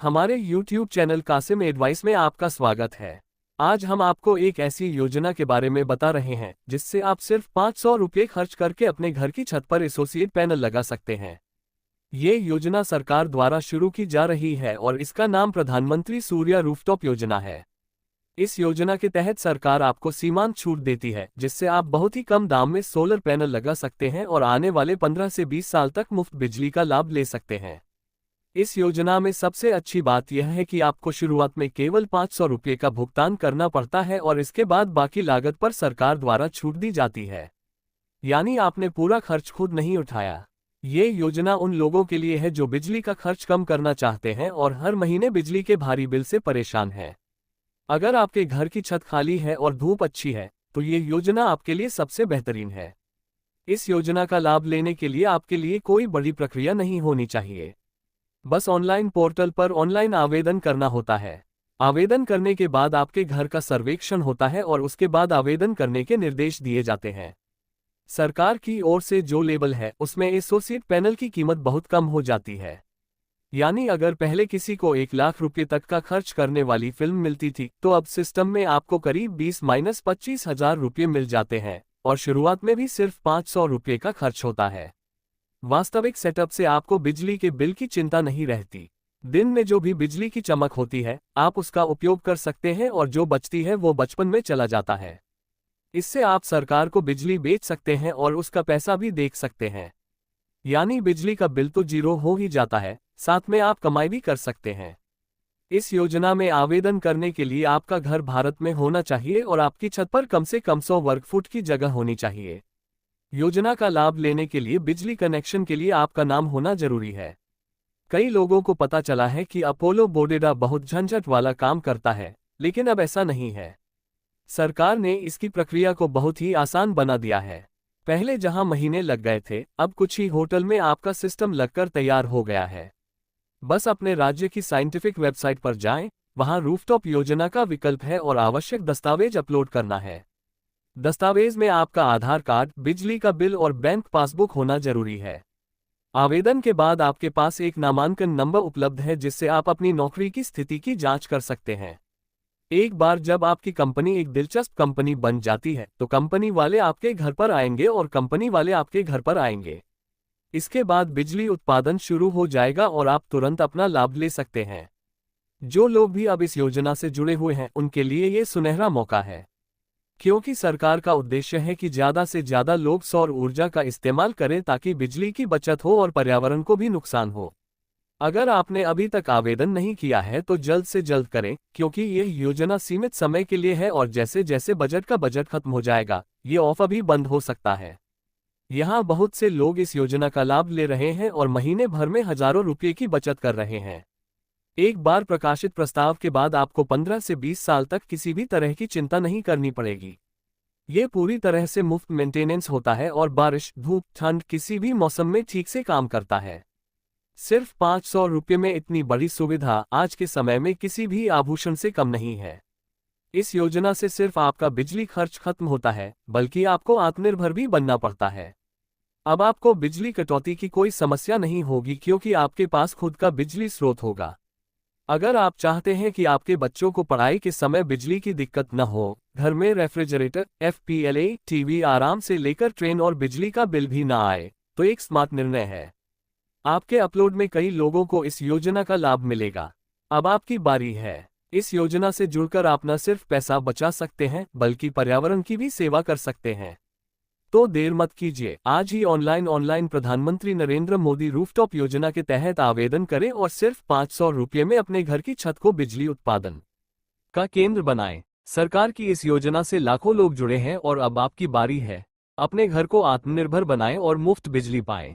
हमारे YouTube channel Qasim advice में आपका स्वागत है। आज हम आपको एक ऐसी योजना के बारे में बता रहे हैं जिससे आप सिर्फ 500 रुपये खर्च करके अपने घर की छत पर एसोसिएट पैनल लगा सकते हैं। ये योजना सरकार द्वारा शुरू की जा रही है और इसका नाम प्रधानमंत्री सूर्य रूफटॉप योजना है। इस योजना के तहत सरकार आपको सीमांत छूट देती है जिससे आप बहुत ही कम दाम में सोलर पैनल लगा सकते हैं और आने वाले 15 से 20 साल तक मुफ्त बिजली का लाभ ले सकते हैं। इस योजना में सबसे अच्छी बात यह है कि आपको शुरुआत में केवल 500 रुपये का भुगतान करना पड़ता है और इसके बाद बाकी लागत पर सरकार द्वारा छूट दी जाती है। यानी आपने पूरा खर्च खुद नहीं उठाया। ये योजना उन लोगों के लिए है जो बिजली का खर्च कम करना चाहते हैं और हर महीने बिजली के भारी बिल से परेशान हैं। अगर आपके घर की छत खाली है और धूप अच्छी है तो ये योजना आपके लिए सबसे बेहतरीन है। इस योजना का लाभ लेने के लिए आपके लिए कोई बड़ी प्रक्रिया नहीं होनी चाहिए। बस ऑनलाइन पोर्टल पर ऑनलाइन आवेदन करना होता है। आवेदन करने के बाद आपके घर का सर्वेक्षण होता है और उसके बाद आवेदन करने के निर्देश दिए जाते हैं। सरकार की ओर से जो लेबल है उसमें एसोसिएट पैनल की कीमत बहुत कम हो जाती है। यानी अगर पहले किसी को 1 लाख रुपये तक का खर्च करने वाली फिल्म मिलती थी तो अब सिस्टम में आपको करीब 20-25 हजार रुपये मिल जाते हैं और शुरुआत में भी सिर्फ 500 रुपये का खर्च होता है। वास्तविक सेटअप से आपको बिजली के बिल की चिंता नहीं रहती। दिन में जो भी बिजली की चमक होती है आप उसका उपयोग कर सकते हैं और जो बचती है वो बचपन में चला जाता है। इससे आप सरकार को बिजली बेच सकते हैं और उसका पैसा भी देख सकते हैं। यानी बिजली का बिल तो जीरो हो ही जाता है, साथ में आप कमाई भी कर सकते हैं। इस योजना में आवेदन करने के लिए आपका घर भारत में होना चाहिए और आपकी छत पर कम से कम 100 वर्ग फुट की जगह होनी चाहिए। योजना का लाभ लेने के लिए बिजली कनेक्शन के लिए आपका नाम होना जरूरी है। कई लोगों को पता चला है कि अपोलो बोडेरा बहुत झंझट वाला काम करता है, लेकिन अब ऐसा नहीं है। सरकार ने इसकी प्रक्रिया को बहुत ही आसान बना दिया है। पहले जहां महीने लग गए थे, अब कुछ ही होटल में आपका सिस्टम लगकर तैयार हो गया है। बस अपने राज्य की साइंटिफिक वेबसाइट पर जाएं, वहां रूफटॉप योजना का विकल्प है और आवश्यक दस्तावेज अपलोड करना है। दस्तावेज में आपका आधार कार्ड, बिजली का बिल और बैंक पासबुक होना जरूरी है। आवेदन के बाद आपके पास एक नामांकन नंबर उपलब्ध है जिससे आप अपनी नौकरी की स्थिति की जांच कर सकते हैं। एक बार जब आपकी कंपनी एक दिलचस्प कंपनी बन जाती है तो कंपनी वाले आपके घर पर आएंगे और कंपनी वाले आपके घर पर आएंगे। इसके बाद बिजली उत्पादन शुरू हो जाएगा और आप तुरंत अपना लाभ ले सकते हैं। जो लोग भी अब इस योजना से जुड़े हुए हैं उनके लिए ये सुनहरा मौका है, क्योंकि सरकार का उद्देश्य है कि ज़्यादा से ज़्यादा लोग सौर ऊर्जा का इस्तेमाल करें ताकि बिजली की बचत हो और पर्यावरण को भी नुकसान हो। अगर आपने अभी तक आवेदन नहीं किया है तो जल्द से जल्द करें, क्योंकि यह योजना सीमित समय के लिए है और जैसे जैसे बजट खत्म हो जाएगा ये ऑफर भी बंद हो सकता है। यहाँ बहुत से लोग इस योजना का लाभ ले रहे हैं और महीने भर में हजारों रुपये की बचत कर रहे हैं। एक बार प्रकाशित प्रस्ताव के बाद आपको 15 से 20 साल तक किसी भी तरह की चिंता नहीं करनी पड़ेगी। ये पूरी तरह से मुफ्त मेंटेनेंस होता है और बारिश, धूप, ठंड किसी भी मौसम में ठीक से काम करता है। सिर्फ 500 रुपये में इतनी बड़ी सुविधा आज के समय में किसी भी आभूषण से कम नहीं है। इस योजना से सिर्फ आपका बिजली खर्च खत्म होता है, बल्कि आपको आत्मनिर्भर भी बनना पड़ता है। अब आपको बिजली कटौती की कोई समस्या नहीं होगी क्योंकि आपके पास खुद का बिजली स्रोत होगा। अगर आप चाहते हैं कि आपके बच्चों को पढ़ाई के समय बिजली की दिक्कत न हो, घर में रेफ्रिजरेटर, FPLA, टीवी आराम से लेकर ट्रेन और बिजली का बिल भी ना आए, तो एक स्मार्ट निर्णय है। आपके अपलोड में कई लोगों को इस योजना का लाभ मिलेगा। अब आपकी बारी है। इस योजना से जुड़कर आप न सिर्फ पैसा बचा सकते हैं बल्कि पर्यावरण की भी सेवा कर सकते हैं। तो देर मत कीजिए, आज ही ऑनलाइन प्रधानमंत्री नरेंद्र मोदी रूफटॉप योजना के तहत आवेदन करें और सिर्फ 500 रुपये में अपने घर की छत को बिजली उत्पादन का केंद्र बनाएं। सरकार की इस योजना से लाखों लोग जुड़े हैं और अब आपकी बारी है। अपने घर को आत्मनिर्भर बनाएं और मुफ्त बिजली पाएं।